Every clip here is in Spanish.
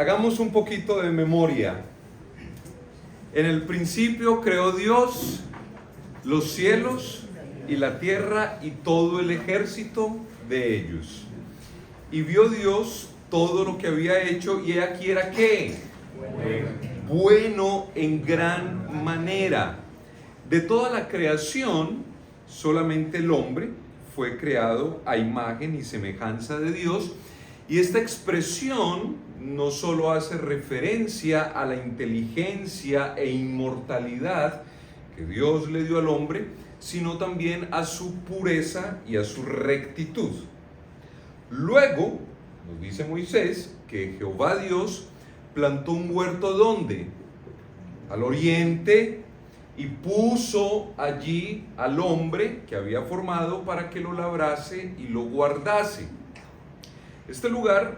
hagamos un poquito de memoria. En el principio creó Dios los cielos y la tierra y todo el ejército de ellos. Y vio Dios todo lo que había hecho, y he aquí era ¿qué? Bueno en gran manera. De toda la creación, solamente el hombre fue creado a imagen y semejanza de Dios. Y esta expresión no solo hace referencia a la inteligencia e inmortalidad que Dios le dio al hombre, sino también a su pureza y a su rectitud. Luego, nos dice Moisés que Jehová Dios plantó un huerto ¿dónde? Al oriente, y puso allí al hombre que había formado para que lo labrase y lo guardase. Este lugar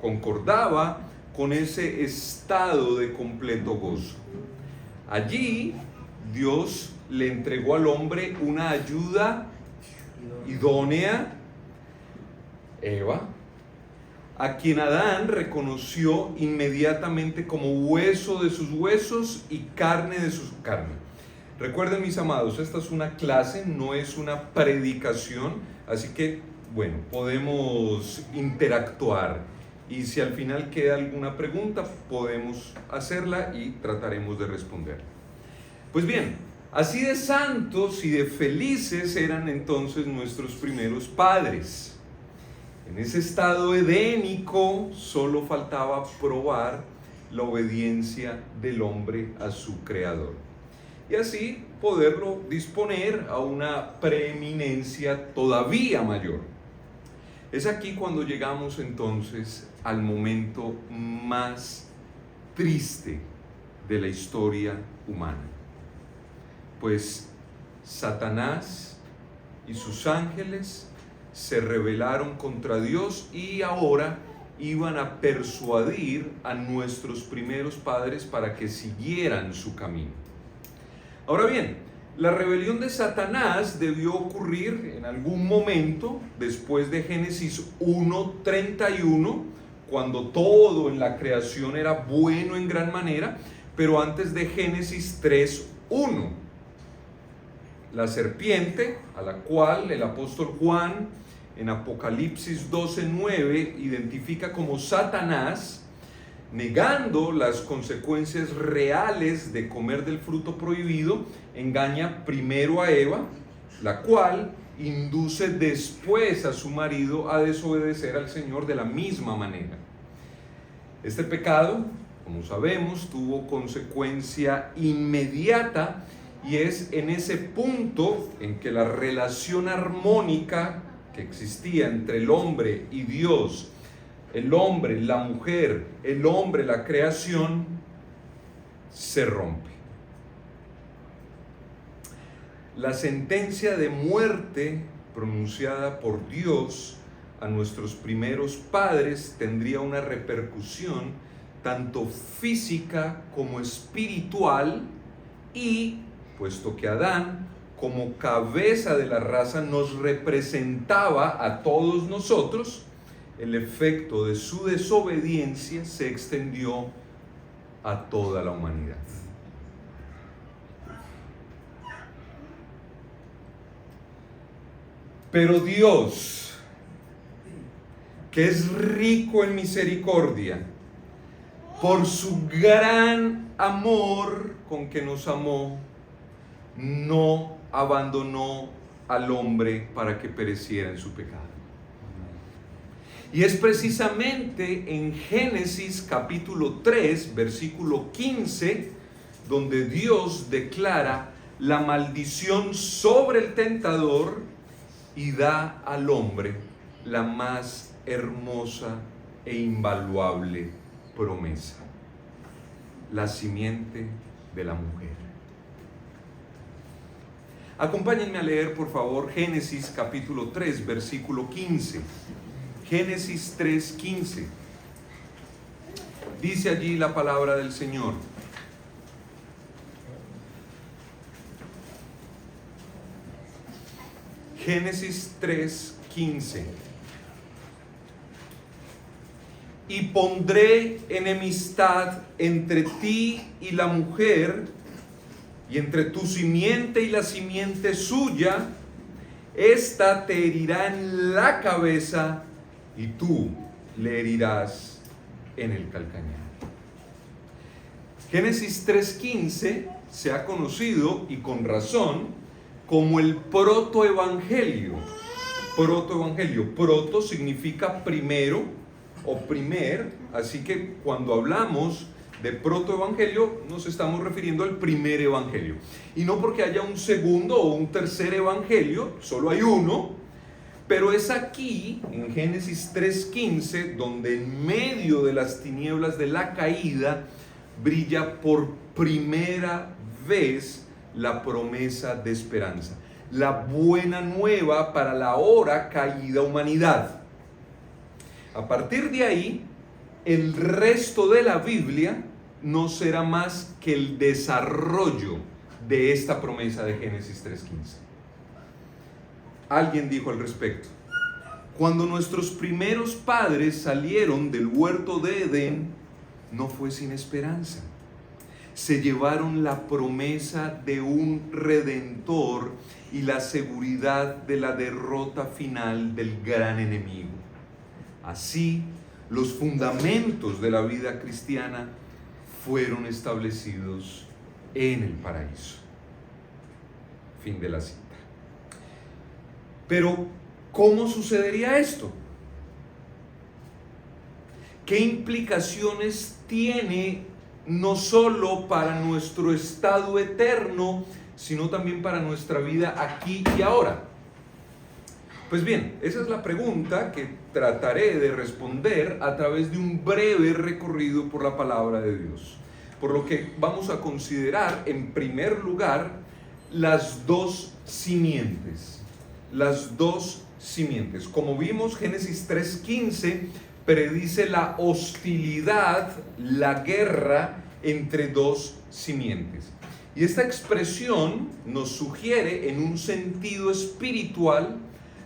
concordaba con ese estado de completo gozo. Allí Dios le entregó al hombre una ayuda idónea, Eva, a quien Adán reconoció inmediatamente como hueso de sus huesos y carne de su carne. Recuerden, mis amados, esta es una clase, no es una predicación, así que, bueno, podemos interactuar, y si al final queda alguna pregunta, podemos hacerla y trataremos de responder. Pues bien, así de santos y de felices eran entonces nuestros primeros padres. En ese estado edénico solo faltaba probar la obediencia del hombre a su creador, y así poderlo disponer a una preeminencia todavía mayor. Es aquí cuando llegamos entonces al momento más triste de la historia humana, pues Satanás y sus ángeles se rebelaron contra Dios y ahora iban a persuadir a nuestros primeros padres para que siguieran su camino. Ahora bien, la rebelión de Satanás debió ocurrir en algún momento después de Génesis 1:31, cuando todo en la creación era bueno en gran manera, pero antes de Génesis 3:1. La serpiente, a la cual el apóstol Juan en Apocalipsis 12:9 identifica como Satanás, negando las consecuencias reales de comer del fruto prohibido, engaña primero a Eva, la cual induce después a su marido a desobedecer al Señor de la misma manera. Este pecado, como sabemos, tuvo consecuencia inmediata, y es en ese punto en que la relación armónica que existía entre el hombre y Dios, el hombre, la mujer, el hombre, la creación, se rompe. La sentencia de muerte pronunciada por Dios a nuestros primeros padres tendría una repercusión tanto física como espiritual, y puesto que Adán, como cabeza de la raza, nos representaba a todos nosotros, el efecto de su desobediencia se extendió a toda la humanidad. Pero Dios, que es rico en misericordia, por su gran amor con que nos amó, no abandonó al hombre para que pereciera en su pecado. Y es precisamente en Génesis capítulo 3, versículo 15, donde Dios declara la maldición sobre el tentador y da al hombre la más hermosa e invaluable promesa: la simiente de la mujer. Acompáñenme a leer, por favor, Génesis capítulo 3, versículo 15. Génesis 3:15. Dice allí la palabra del Señor: Génesis 3:15. y pondré enemistad entre ti y la mujer, y entre tu simiente y la simiente suya. Esta te herirá en la cabeza y tú le herirás en el calcañar. Génesis 3:15 se ha conocido, y con razón, como el protoevangelio. Protoevangelio. Proto significa primero o primer, así que cuando hablamos de protoevangelio nos estamos refiriendo al primer evangelio. Y no porque haya un segundo o un tercer evangelio, solo hay uno, pero es aquí, en Génesis 3:15, donde en medio de las tinieblas de la caída brilla por primera vez la promesa de esperanza, la buena nueva para la ahora caída humanidad. A partir de ahí, el resto de la Biblia no será más que el desarrollo de esta promesa de Génesis 3:15. Alguien dijo al respecto: cuando nuestros primeros padres salieron del huerto de Edén, no fue sin esperanza. Se llevaron la promesa de un redentor y la seguridad de la derrota final del gran enemigo. Así, los fundamentos de la vida cristiana fueron establecidos en el paraíso. Fin de la cita. Pero, ¿cómo sucedería esto? ¿Qué implicaciones tiene no solo para nuestro estado eterno, sino también para nuestra vida aquí y ahora? Pues bien, esa es la pregunta que trataré de responder a través de un breve recorrido por la palabra de Dios. Por lo que vamos a considerar en primer lugar las dos simientes. Las dos simientes. Como vimos, Génesis 3:15 predice la hostilidad, la guerra entre dos simientes. Y esta expresión nos sugiere en un sentido espiritual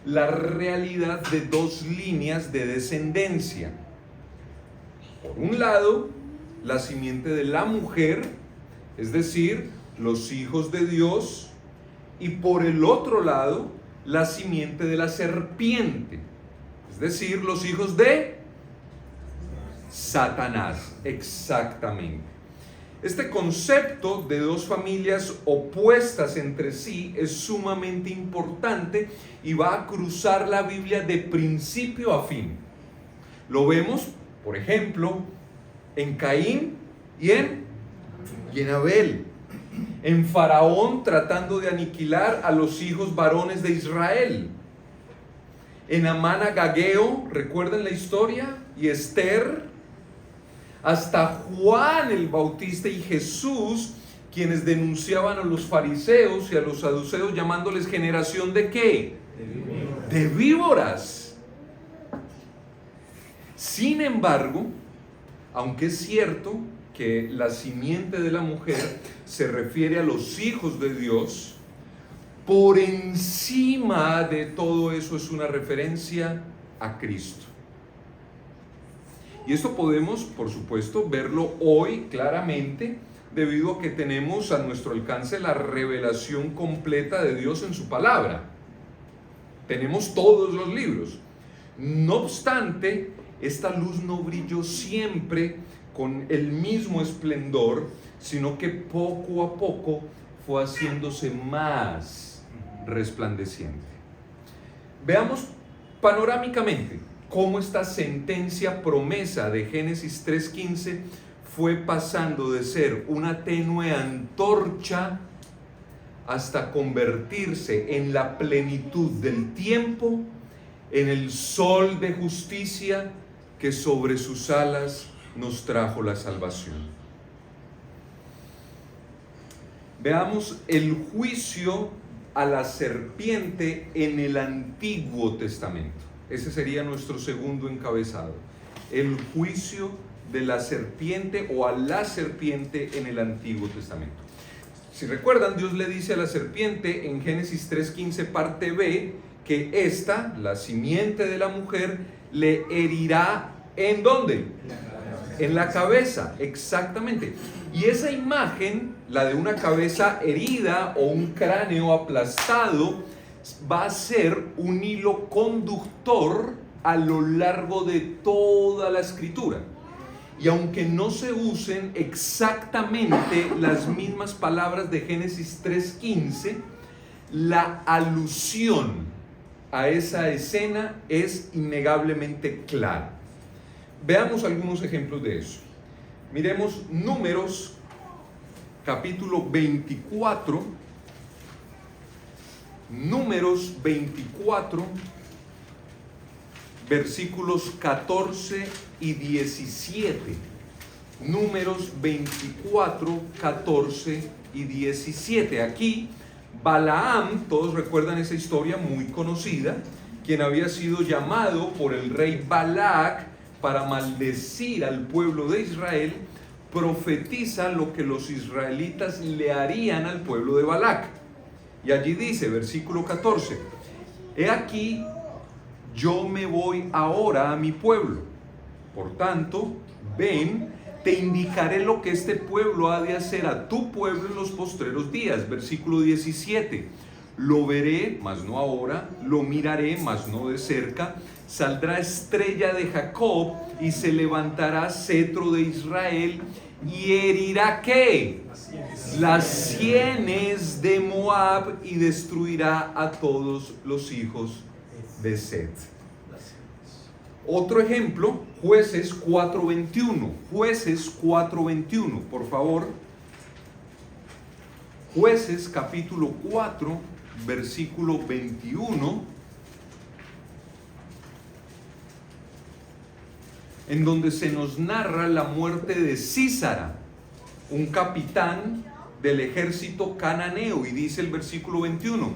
la realidad de dos líneas de descendencia. Por un lado, la simiente de la mujer, es decir, los hijos de Dios, y por el otro lado, la simiente de la serpiente, es decir, los hijos de Satanás. Exactamente. Este concepto de dos familias opuestas entre sí es sumamente importante y va a cruzar la Biblia de principio a fin. Lo vemos, por ejemplo, en Caín y en Abel. En Faraón tratando de aniquilar a los hijos varones de Israel. En Amán Agageo, ¿recuerdan la historia? Y Esther. Hasta Juan el Bautista y Jesús, quienes denunciaban a los fariseos y a los saduceos llamándoles generación ¿de qué? De víboras. Sin embargo, aunque es cierto que la simiente de la mujer se refiere a los hijos de Dios, por encima de todo eso es una referencia a Cristo. Y esto podemos, por supuesto, verlo hoy claramente, debido a que tenemos a nuestro alcance la revelación completa de Dios en su palabra. Tenemos todos los libros. No obstante, esta luz no brilló siempre con el mismo esplendor, sino que poco a poco fue haciéndose más resplandeciente. Veamos panorámicamente cómo esta sentencia promesa de Génesis 3:15 fue pasando de ser una tenue antorcha hasta convertirse en la plenitud del tiempo, en el sol de justicia que sobre sus alas nos trajo la salvación. Veamos el juicio a la serpiente en el Antiguo Testamento. Ese sería nuestro segundo encabezado. El juicio de la serpiente o a la serpiente en el Antiguo Testamento. Si recuerdan, Dios le dice a la serpiente en Génesis 3:15 parte B que esta, la simiente de la mujer, le herirá ¿En dónde? En la cabeza, exactamente. Y esa imagen, la de una cabeza herida o un cráneo aplastado, va a ser un hilo conductor a lo largo de toda la escritura. Y aunque no se usen exactamente las mismas palabras de Génesis 3:15, la alusión a esa escena es innegablemente clara. Veamos algunos ejemplos de eso. Miremos Números, capítulo 24. Números 24, versículos 14 y 17. Números 24, 14 y 17. Aquí Balaam, todos recuerdan esa historia muy conocida, quien había sido llamado por el rey Balac para maldecir al pueblo de Israel, profetiza lo que los israelitas le harían al pueblo de Balac. Y allí dice, versículo 14, he aquí, yo me voy ahora a mi pueblo. Por tanto, ven, te indicaré lo que este pueblo ha de hacer a tu pueblo en los postreros días. Versículo 17, lo veré, mas no ahora, lo miraré, mas no de cerca. Saldrá estrella de Jacob y se levantará cetro de Israel y herirá ¿qué? Las sienes de Moab y destruirá a todos los hijos de Set. Otro ejemplo, Jueces 4:21. Jueces 4:21, por favor. Jueces capítulo 4, versículo 21. En donde se nos narra la muerte de Sísara, un capitán del ejército cananeo, y dice el versículo 21,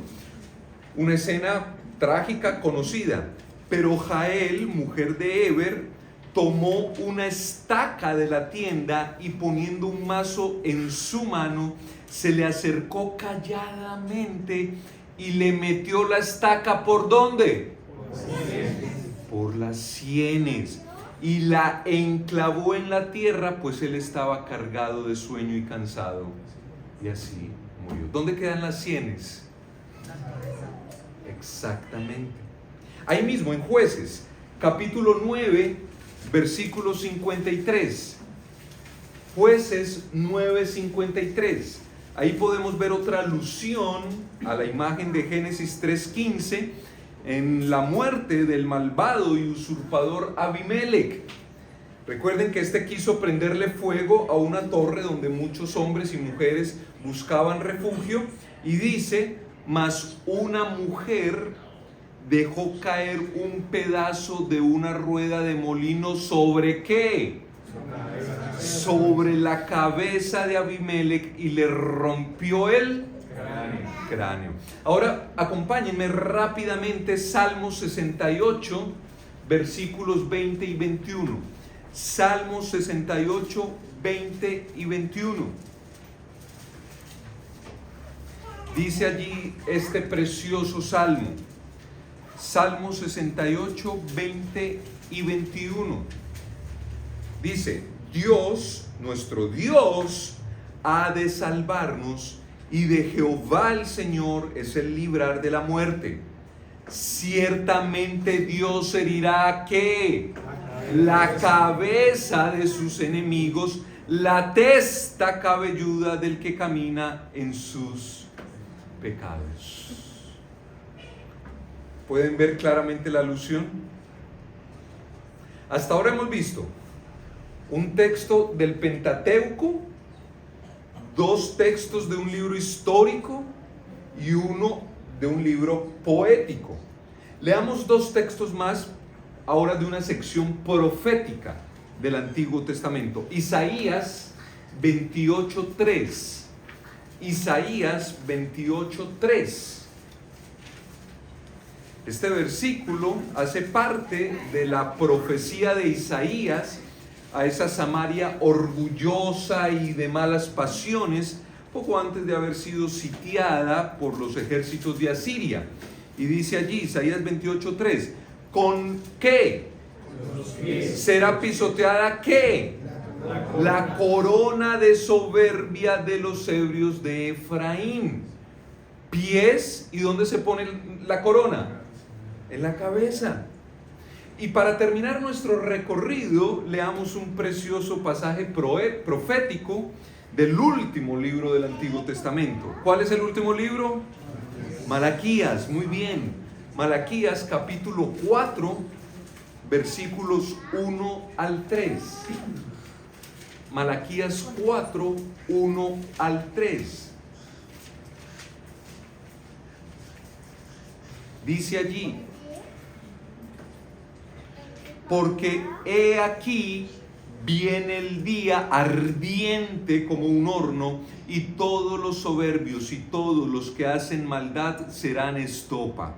una escena trágica conocida, pero Jael, mujer de Eber, tomó una estaca de la tienda y poniendo un mazo en su mano, se le acercó calladamente y le metió la estaca, ¿por dónde? Por las sienes. Y la enclavó en la tierra, pues él estaba cargado de sueño y cansado. Y así murió. ¿Dónde quedan las sienes? Exactamente. Ahí mismo en Jueces, capítulo 9, versículo 53. Jueces 9:53. Ahí podemos ver otra alusión a la imagen de Génesis 3:15 en la muerte del malvado y usurpador Abimelech. Recuerden que este quiso prenderle fuego a una torre donde muchos hombres y mujeres buscaban refugio, y dice, mas una mujer dejó caer un pedazo de una rueda de molino ¿sobre qué? Sobre la cabeza de Abimelech y le rompió el cráneo. Ahora acompáñenme rápidamente, Salmos 68, versículos 20 y 21. Salmos 68, 20 y 21. Dice allí este precioso salmo. Salmo 68, 20 y 21. Dice, Dios, nuestro Dios, ha de salvarnos, y de Jehová el Señor es el librar de la muerte. Ciertamente Dios herirá ¿qué? La cabeza de sus enemigos, la testa cabelluda del que camina en sus pecados. ¿Pueden ver claramente la alusión? Hasta ahora hemos visto un texto del Pentateuco, dos textos de un libro histórico y uno de un libro poético. Leamos dos textos más ahora de una sección profética del Antiguo Testamento. Isaías 28:3. Isaías 28:3. Este versículo hace parte de la profecía de Isaías a esa Samaria orgullosa y de malas pasiones, poco antes de haber sido sitiada por los ejércitos de Asiria. Y dice allí, Isaías 28:3, ¿con qué? será pisoteada ¿qué? La corona de soberbia de los ebrios de Efraín. Pies, ¿y dónde se pone la corona? En la cabeza. Y para terminar nuestro recorrido, leamos un precioso pasaje profético del último libro del Antiguo Testamento. ¿Cuál es el último libro? Malaquías, muy bien. Malaquías capítulo 4, versículos 1 al 3. Malaquías 4, 1 al 3. Dice allí: porque he aquí viene el día ardiente como un horno, y todos los soberbios y todos los que hacen maldad serán estopa.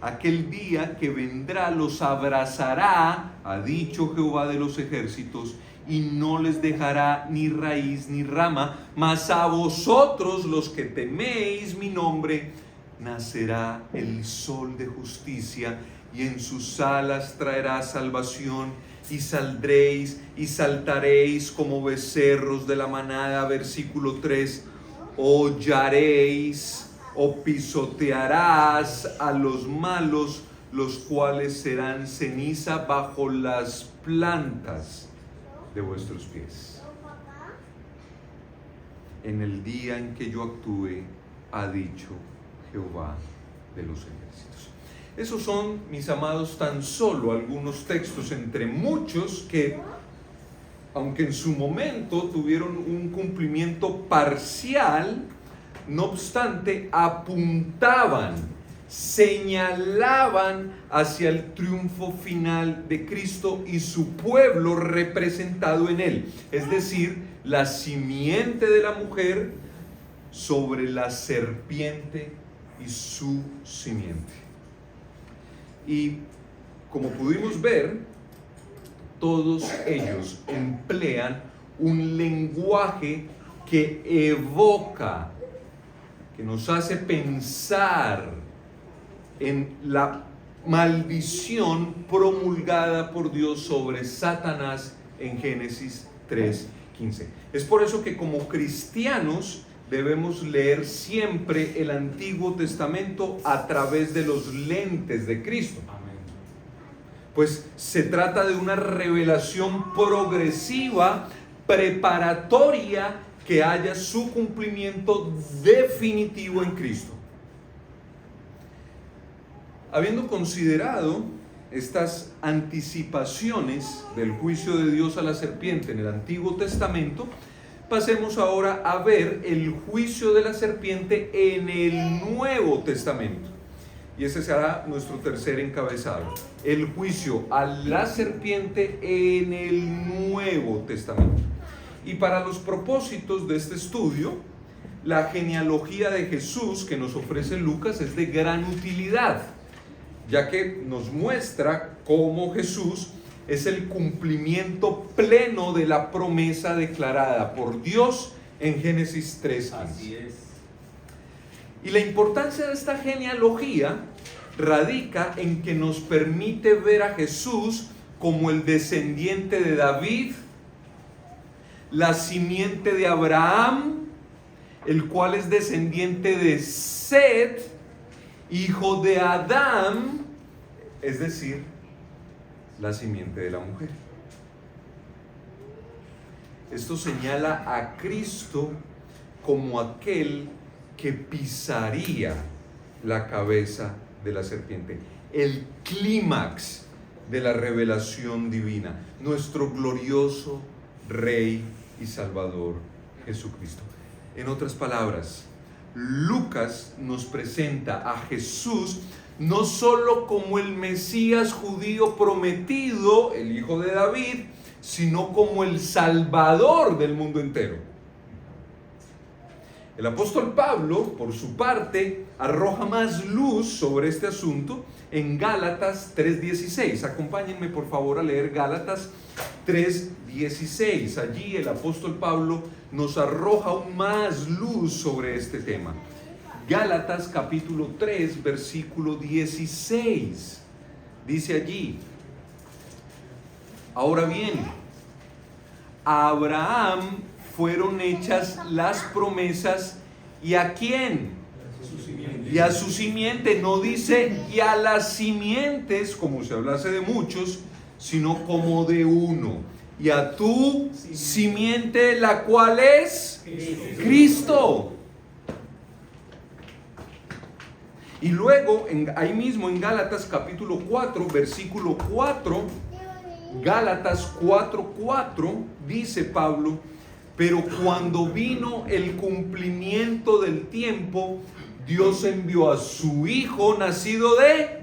Aquel día que vendrá los abrazará, ha dicho Jehová de los ejércitos, y no les dejará ni raíz ni rama, mas a vosotros los que teméis mi nombre, nacerá el sol de justicia, y en sus alas traerá salvación, y saldréis y saltaréis como becerros de la manada. Versículo 3, hollaréis o pisotearás a los malos, los cuales serán ceniza bajo las plantas de vuestros pies. En el día en que yo actúe, ha dicho Jehová de los ejércitos. Esos son, mis amados, tan solo algunos textos entre muchos que, aunque en su momento tuvieron un cumplimiento parcial, no obstante apuntaban, señalaban hacia el triunfo final de Cristo y su pueblo representado en él, es decir, la simiente de la mujer sobre la serpiente y su simiente. Y como pudimos ver, todos ellos emplean un lenguaje que evoca, que nos hace pensar en la maldición promulgada por Dios sobre Satanás en Génesis 3:15. Es por eso que como cristianos debemos leer siempre el Antiguo Testamento a través de los lentes de Cristo. Amén. Pues se trata de una revelación progresiva, preparatoria, que haya su cumplimiento definitivo en Cristo. Habiendo considerado estas anticipaciones del juicio de Dios a la serpiente en el Antiguo Testamento, pasemos ahora a ver el juicio de la serpiente en el Nuevo Testamento. Y ese será nuestro tercer encabezado: el juicio a la serpiente en el Nuevo Testamento. Y para los propósitos de este estudio, la genealogía de Jesús que nos ofrece Lucas es de gran utilidad, ya que nos muestra cómo Jesús es el cumplimiento pleno de la promesa declarada por Dios en Génesis 3:15. Así es. Y la importancia de esta genealogía radica en que nos permite ver a Jesús como el descendiente de David, la simiente de Abraham, el cual es descendiente de Set, hijo de Adán, es decir, la simiente de la mujer. Esto señala a Cristo como aquel que pisaría la cabeza de la serpiente, el clímax de la revelación divina, nuestro glorioso Rey y Salvador Jesucristo. En otras palabras, Lucas nos presenta a Jesús no solo como el Mesías judío prometido, el hijo de David, sino como el Salvador del mundo entero. El apóstol Pablo, por su parte, arroja más luz sobre este asunto en Gálatas 3:16. Acompáñenme por favor a leer Gálatas 3:16. Allí el apóstol Pablo nos arroja aún más luz sobre este tema. Gálatas capítulo 3, versículo 16. Dice allí: Ahora bien, a Abraham fueron hechas las promesas, ¿y a quién? Y a su simiente. No dice y a las simientes, como si hablase de muchos, sino como de uno. Y a tu simiente, la cual es Cristo. Y luego, ahí mismo en Gálatas capítulo 4, versículo 4, Gálatas 4:4, dice Pablo: pero cuando vino el cumplimiento del tiempo, Dios envió a su Hijo, nacido de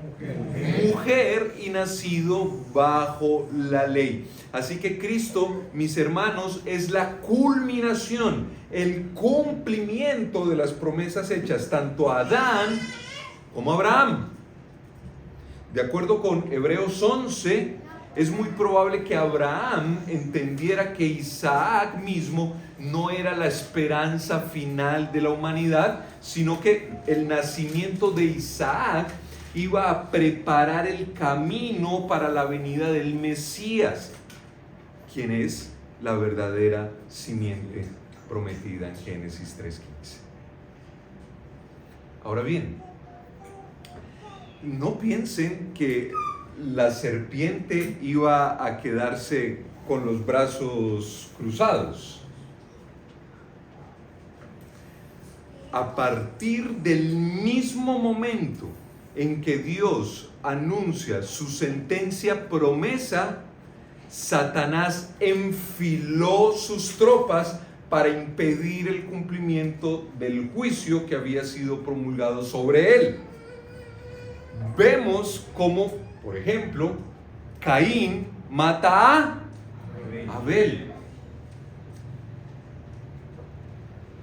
mujer y nacido bajo la ley. Así que Cristo, mis hermanos, es la culminación, el cumplimiento de las promesas hechas tanto a Adán como a Abraham. De acuerdo con Hebreos 11, es muy probable que Abraham entendiera que Isaac mismo no era la esperanza final de la humanidad, sino que el nacimiento de Isaac iba a preparar el camino para la venida del Mesías, quien es la verdadera simiente prometida en Génesis 3:15. Ahora bien, no piensen que la serpiente iba a quedarse con los brazos cruzados. A partir del mismo momento en que Dios anuncia su sentencia promesa, Satanás enfiló sus tropas para impedir el cumplimiento del juicio que había sido promulgado sobre él. Vemos cómo, por ejemplo, Caín mata a Abel.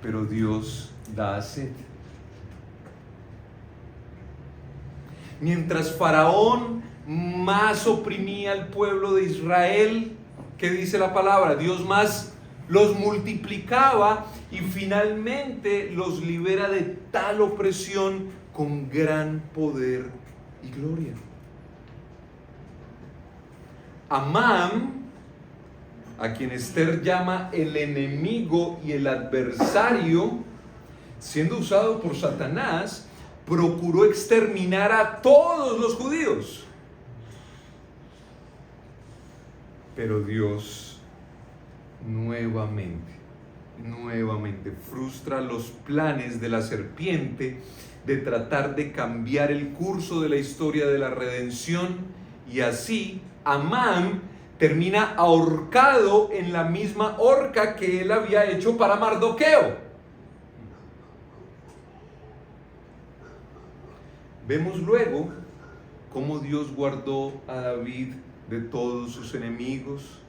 Pero Dios da sed. Mientras Faraón más oprimía al pueblo de Israel, ¿qué dice la palabra? Dios más los multiplicaba y finalmente los libera de tal opresión con gran poder y gloria. Amán, a quien Esther llama el enemigo y el adversario, siendo usado por Satanás, procuró exterminar a todos los judíos. Pero Dios nuevamente frustra los planes de la serpiente de tratar de cambiar el curso de la historia de la redención, y así Amán termina ahorcado en la misma horca que él había hecho para Mardoqueo. Vemos luego cómo Dios guardó a David de todos sus enemigos,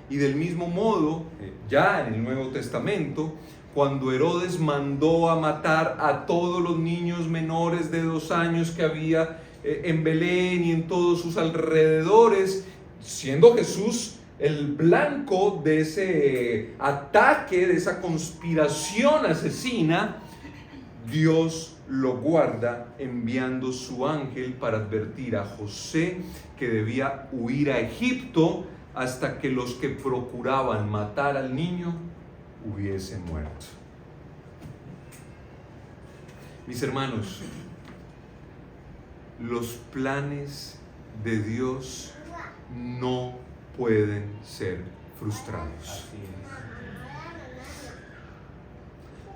y del mismo modo, ya en el Nuevo Testamento, cuando Herodes mandó a matar a todos los niños menores de 2 años que había en Belén y en todos sus alrededores, siendo Jesús el blanco de ese ataque, de esa conspiración asesina, Dios lo guarda enviando su ángel para advertir a José que debía huir a Egipto hasta que los que procuraban matar al niño hubiesen muerto. Mis hermanos, los planes de Dios no pueden ser frustrados.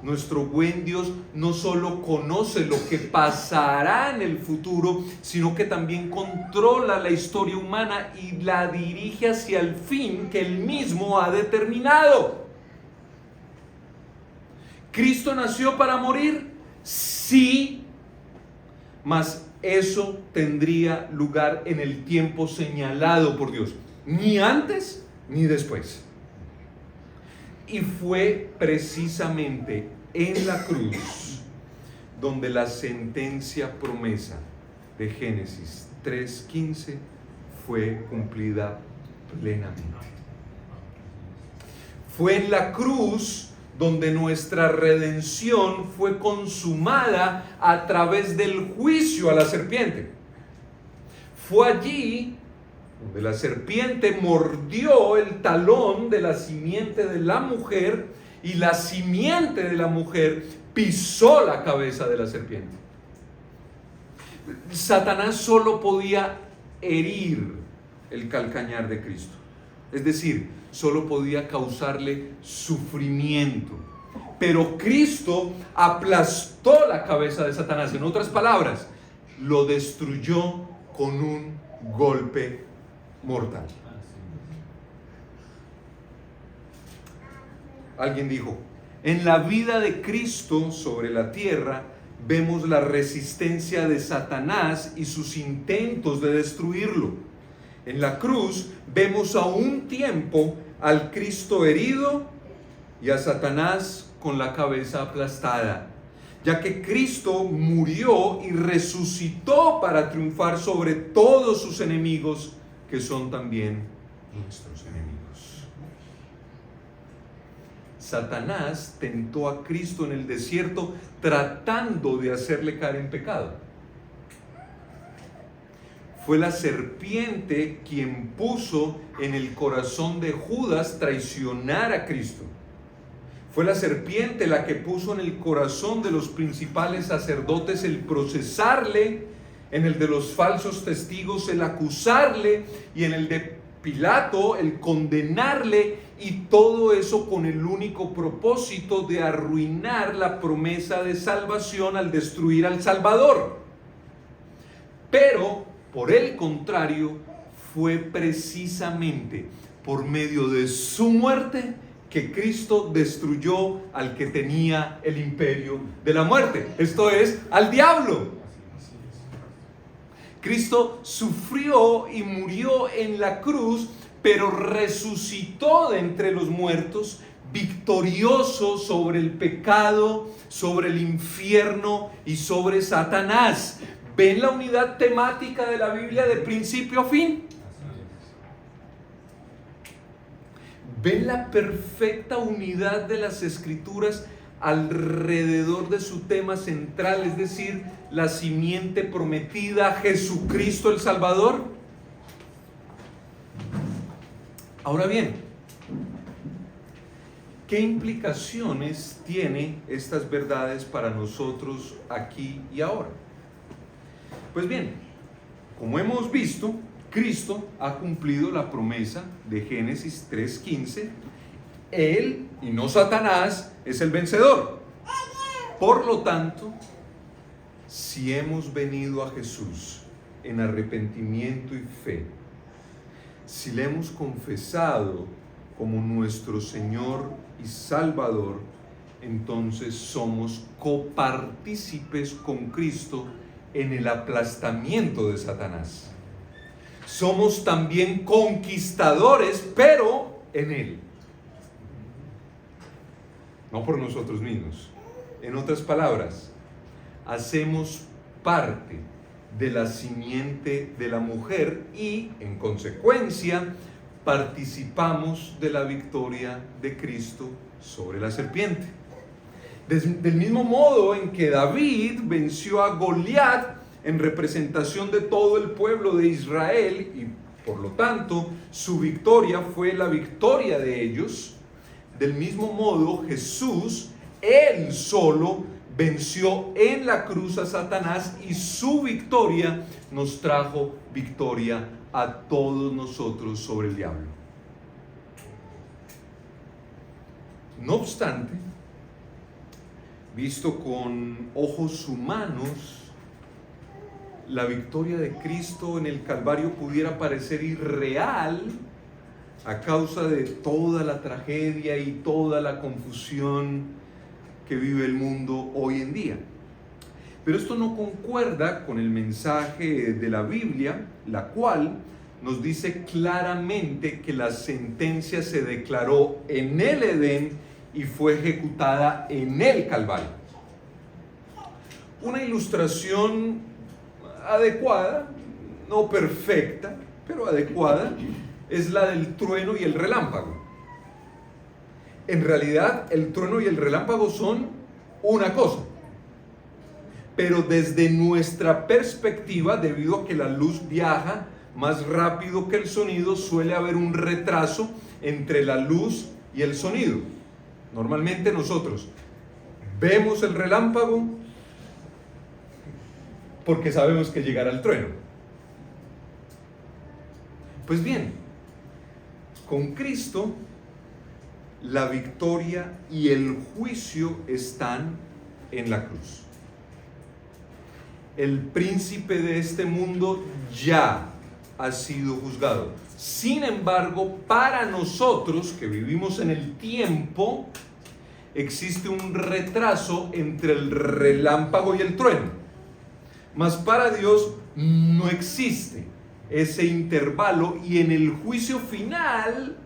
Nuestro buen Dios no solo conoce lo que pasará en el futuro, sino que también controla la historia humana y la dirige hacia el fin que Él mismo ha determinado. ¿Cristo nació para morir? Sí, mas eso tendría lugar en el tiempo señalado por Dios, ni antes ni después. Y fue precisamente en la cruz donde la sentencia promesa de Génesis 3:15 fue cumplida plenamente. Fue en la cruz donde nuestra redención fue consumada a través del juicio a la serpiente. Fue allí donde la serpiente mordió el talón de la simiente de la mujer y la simiente de la mujer pisó la cabeza de la serpiente. Satanás solo podía herir el calcañar de Cristo, es decir, solo podía causarle sufrimiento. Pero Cristo aplastó la cabeza de Satanás. En otras palabras, lo destruyó con un golpe mortal. Alguien dijo, en la vida de Cristo sobre la tierra vemos la resistencia de Satanás y sus intentos de destruirlo. En la cruz vemos a un tiempo al Cristo herido y a Satanás con la cabeza aplastada, ya que Cristo murió y resucitó para triunfar sobre todos sus enemigos, que son también nuestros enemigos. Satanás tentó a Cristo en el desierto tratando de hacerle caer en pecado. Fue la serpiente quien puso en el corazón de Judas traicionar a Cristo. Fue la serpiente la que puso en el corazón de los principales sacerdotes el procesarle, en el de los falsos testigos el acusarle y en el de Pilato el condenarle, y todo eso con el único propósito de arruinar la promesa de salvación al destruir al Salvador. Pero, por el contrario, fue precisamente por medio de su muerte que Cristo destruyó al que tenía el imperio de la muerte, esto es, al diablo. Cristo sufrió y murió en la cruz, pero resucitó de entre los muertos, victorioso sobre el pecado, sobre el infierno y sobre Satanás. ¿Ven la unidad temática de la Biblia de principio a fin? ¿Ven la perfecta unidad de las Escrituras alrededor de su tema central, es decir, la simiente prometida, Jesucristo el Salvador? Ahora bien, ¿qué implicaciones tiene estas verdades para nosotros aquí y ahora? Pues bien, como hemos visto, Cristo ha cumplido la promesa de Génesis 3:15. Él, y no Satanás, es el vencedor. Por lo tanto, si hemos venido a Jesús en arrepentimiento y fe, si le hemos confesado como nuestro Señor y Salvador, entonces somos copartícipes con Cristo en el aplastamiento de Satanás. Somos también conquistadores, pero en Él, no por nosotros mismos. En otras palabras, hacemos parte de la simiente de la mujer y, en consecuencia, participamos de la victoria de Cristo sobre la serpiente. Del mismo modo en que David venció a Goliat en representación de todo el pueblo de Israel y por lo tanto su victoria fue la victoria de ellos, del mismo modo Jesús, él solo, venció en la cruz a Satanás y su victoria nos trajo victoria a todos nosotros sobre el diablo. No obstante, visto con ojos humanos, la victoria de Cristo en el Calvario pudiera parecer irreal a causa de toda la tragedia y toda la confusión que vive el mundo hoy en día. Pero esto no concuerda con el mensaje de la Biblia, la cual nos dice claramente que la sentencia se declaró en el Edén y fue ejecutada en el Calvario. Una ilustración adecuada, no perfecta, pero adecuada, es la del trueno y el relámpago. En realidad, el trueno y el relámpago son una cosa, pero desde nuestra perspectiva, debido a que la luz viaja más rápido que el sonido, suele haber un retraso entre la luz y el sonido. Normalmente nosotros vemos el relámpago porque sabemos que llegará el trueno. Pues bien, con Cristo la victoria y el juicio están en la cruz. El príncipe de este mundo ya ha sido juzgado. Sin embargo, para nosotros que vivimos en el tiempo, existe un retraso entre el relámpago y el trueno. Mas para Dios no existe ese intervalo, y en el juicio final,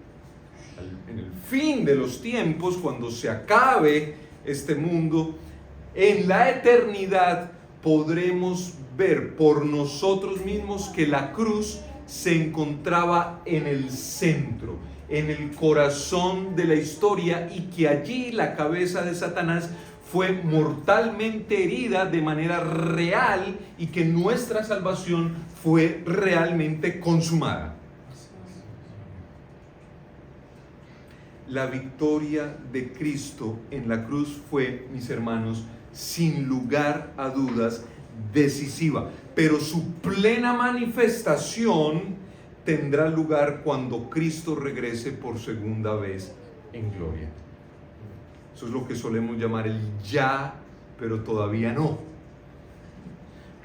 en el fin de los tiempos, cuando se acabe este mundo, en la eternidad podremos ver por nosotros mismos que la cruz se encontraba en el centro, en el corazón de la historia, y que allí la cabeza de Satanás fue mortalmente herida de manera real, y que nuestra salvación fue realmente consumada. La victoria de Cristo en la cruz fue, mis hermanos, sin lugar a dudas, decisiva, pero su plena manifestación tendrá lugar cuando Cristo regrese por segunda vez en gloria. Eso es lo que solemos llamar el ya, pero todavía no.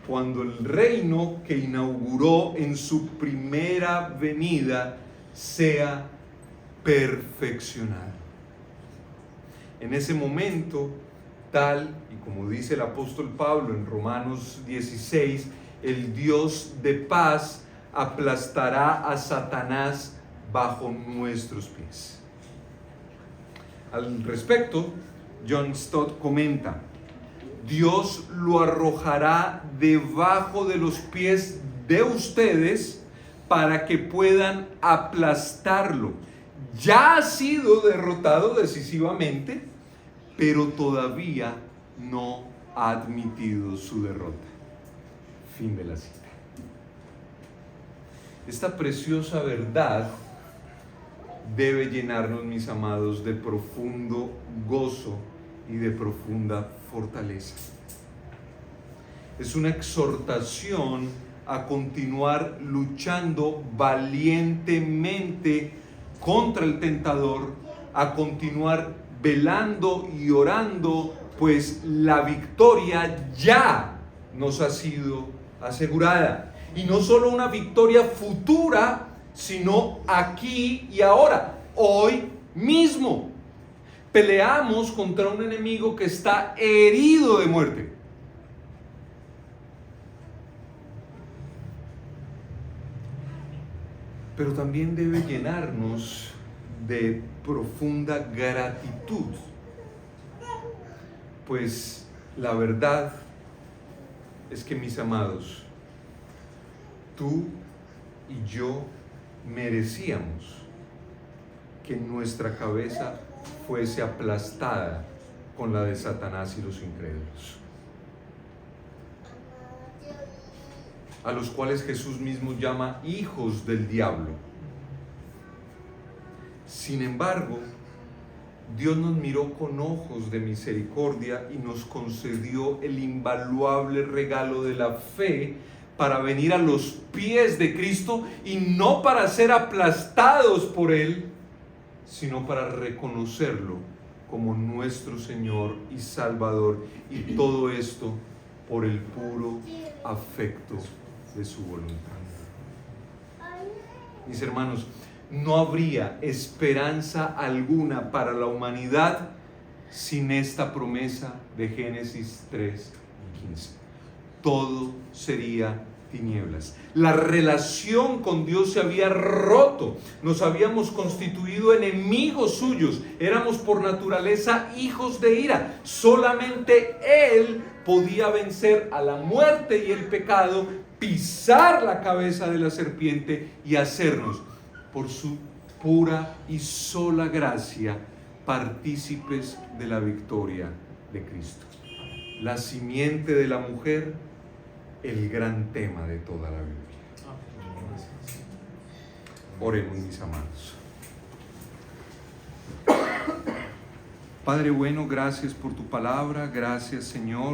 Cuando el reino que inauguró en su primera venida sea perfeccionado. En ese momento, tal y como dice el apóstol Pablo en Romanos 16, el Dios de paz aplastará a Satanás bajo nuestros pies. Al respecto, John Stott comenta: Dios lo arrojará debajo de los pies de ustedes para que puedan aplastarlo. Ya ha sido derrotado decisivamente, pero todavía no ha admitido su derrota. Fin de la cita. Esta preciosa verdad debe llenarnos, mis amados, de profundo gozo y de profunda fortaleza. Es una exhortación a continuar luchando valientemente contra el tentador, a continuar velando y orando, pues la victoria ya nos ha sido asegurada. Y no solo una victoria futura, sino aquí y ahora, hoy mismo. Peleamos contra un enemigo que está herido de muerte. Pero también debe llenarnos de profunda gratitud, pues la verdad es que, mis amados, tú y yo merecíamos que nuestra cabeza fuese aplastada con la de Satanás y los incrédulos, a los cuales Jesús mismo llama hijos del diablo. Sin embargo, Dios nos miró con ojos de misericordia y nos concedió el invaluable regalo de la fe para venir a los pies de Cristo, y no para ser aplastados por Él, sino para reconocerlo como nuestro Señor y Salvador, y todo esto por el puro afecto de su voluntad. Mis hermanos, no habría esperanza alguna para la humanidad sin esta promesa de Génesis 3:15. Todo sería tinieblas. La relación con Dios se había roto. Nos habíamos constituido enemigos suyos. Éramos por naturaleza hijos de ira. Solamente Él podía vencer a la muerte y el pecado, pisar la cabeza de la serpiente y hacernos, por su pura y sola gracia, partícipes de la victoria de Cristo. La simiente de la mujer, el gran tema de toda la Biblia. Oremos, mis amados. Padre bueno, gracias por tu palabra, gracias, Señor.